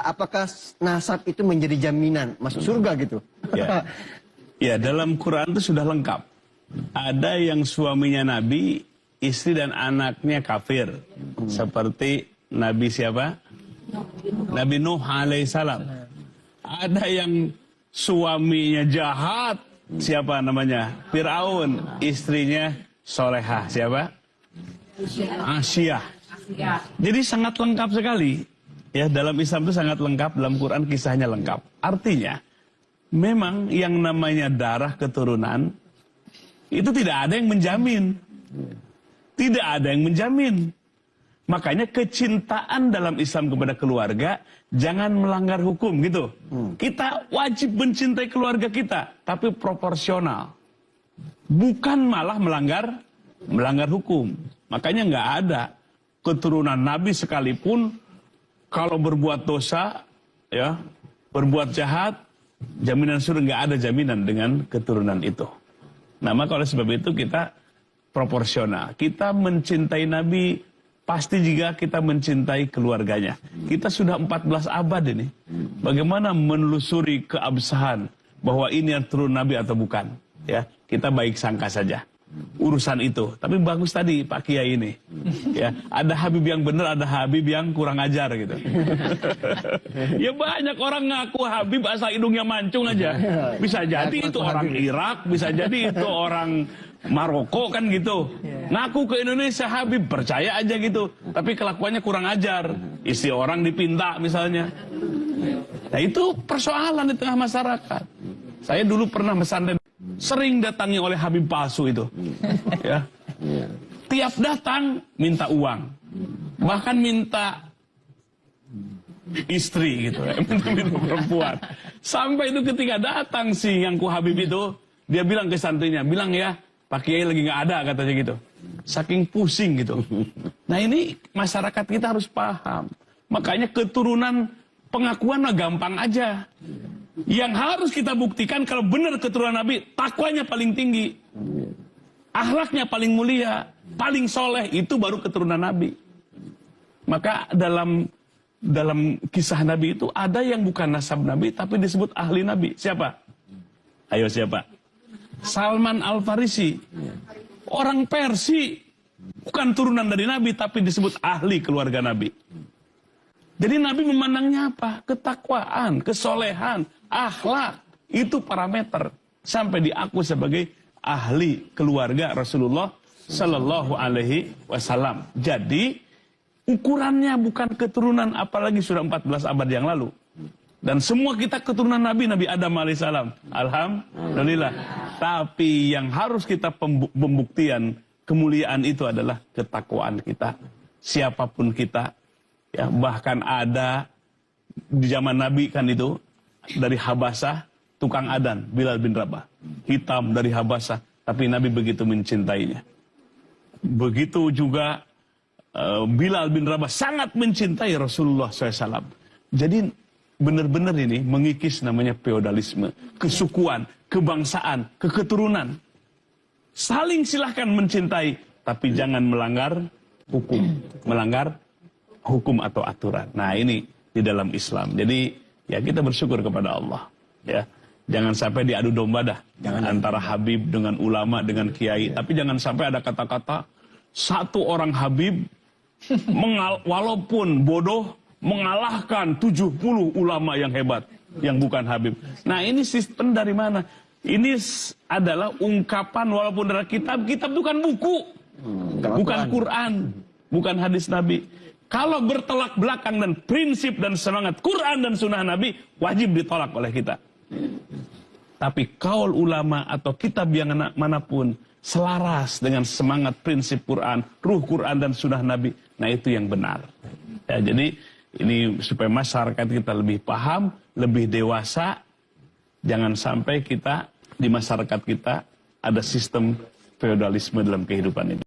apakah nasab itu menjadi jaminan masuk surga gitu? Ya, ya dalam Quran itu sudah lengkap. Ada yang suaminya Nabi, istri dan anaknya kafir. Seperti Nabi siapa? Nabi Nuh alaihissalam. Ada yang suaminya jahat, siapa namanya? Fir'aun. Istrinya solehah, siapa? Asyah. Jadi sangat lengkap sekali. Ya, dalam Islam itu sangat lengkap, dalam Quran kisahnya lengkap. Artinya, memang yang namanya darah keturunan, itu tidak ada yang menjamin. Tidak ada yang menjamin. Makanya kecintaan dalam Islam kepada keluarga, jangan melanggar hukum gitu. Kita wajib mencintai keluarga kita, tapi proporsional. Bukan malah melanggar hukum. Makanya nggak ada keturunan Nabi sekalipun, kalau berbuat dosa, ya, berbuat jahat, jaminan surga, nggak ada jaminan dengan keturunan itu. Nah, maka oleh sebab itu kita proporsional. Kita mencintai Nabi pasti jika kita mencintai keluarganya. Kita sudah 14 abad ini. Bagaimana menelusuri keabsahan bahwa ini yang turun Nabi atau bukan? Ya, kita baik sangka saja urusan itu. Tapi bagus tadi Pak Kiai ini. Ya, ada Habib yang benar, ada Habib yang kurang ajar gitu. Ya banyak orang ngaku Habib asal hidungnya mancung aja. Bisa jadi itu orang Irak, bisa jadi itu orang Maroko kan gitu. Ngaku ke Indonesia Habib, percaya aja gitu. Tapi kelakuannya kurang ajar. Isi orang dipinta misalnya. Nah itu persoalan di tengah masyarakat. Saya dulu pernah pesantren, sering datangi oleh Habib palsu itu. Ya. Tiap datang minta uang. Bahkan minta istri gitu. Minta perempuan. Sampai itu ketika datang si yang ku Habib itu, dia bilang ke santrinya, bilang ya, Pak Kiai lagi nggak ada katanya gitu. Saking pusing gitu. Nah ini masyarakat kita harus paham. Makanya keturunan pengakuan mah gampang aja. Yang harus kita buktikan kalau benar keturunan Nabi, takwanya paling tinggi. Akhlaknya paling mulia, paling soleh, itu baru keturunan Nabi. Maka dalam kisah Nabi itu ada yang bukan nasab Nabi tapi disebut ahli Nabi. Siapa? Ayo siapa? Salman Al-Farisi. Orang Persia, bukan turunan dari Nabi tapi disebut ahli keluarga Nabi. Jadi Nabi memandangnya apa? Ketakwaan, kesolehan, akhlak. Itu parameter sampai diaku sebagai ahli keluarga Rasulullah Sallallahu Alaihi Wasallam. Jadi ukurannya bukan keturunan, apalagi sudah 14 abad yang lalu. Dan semua kita keturunan Nabi Adam alaihissalam. Alhamdulillah. Tapi yang harus kita pembuktian kemuliaan itu adalah ketakwaan kita. Siapapun kita. Ya, bahkan ada di zaman Nabi kan itu dari Habasah tukang adan Bilal bin Rabah, hitam dari Habasah, tapi Nabi begitu mencintainya. Begitu juga Bilal bin Rabah sangat mencintai Rasulullah SAW. Jadi benar-benar ini mengikis namanya feodalisme, kesukuan, kebangsaan, keketurunan. Saling silahkan mencintai, tapi jangan melanggar hukum, melanggar hukum atau aturan. Nah ini di dalam Islam. Jadi ya kita bersyukur kepada Allah. Ya, jangan sampai diadu domba dah. Antara Habib dengan ulama dengan kiai. Tapi jangan sampai ada kata-kata satu orang Habib walaupun bodoh mengalahkan 70 ulama yang hebat yang bukan Habib. Nah ini sistem dari mana? Ini adalah ungkapan walaupun dari kitab bukan buku, bukan Quran, bukan hadis Nabi. Kalau bertolak belakang dan prinsip dan semangat Quran dan sunnah Nabi, wajib ditolak oleh kita. Tapi kaul ulama atau kitab yang manapun selaras dengan semangat prinsip Quran, ruh Quran dan sunnah Nabi, nah itu yang benar. Ya, jadi ini supaya masyarakat kita lebih paham, lebih dewasa, jangan sampai kita di masyarakat kita ada sistem feodalisme dalam kehidupan ini.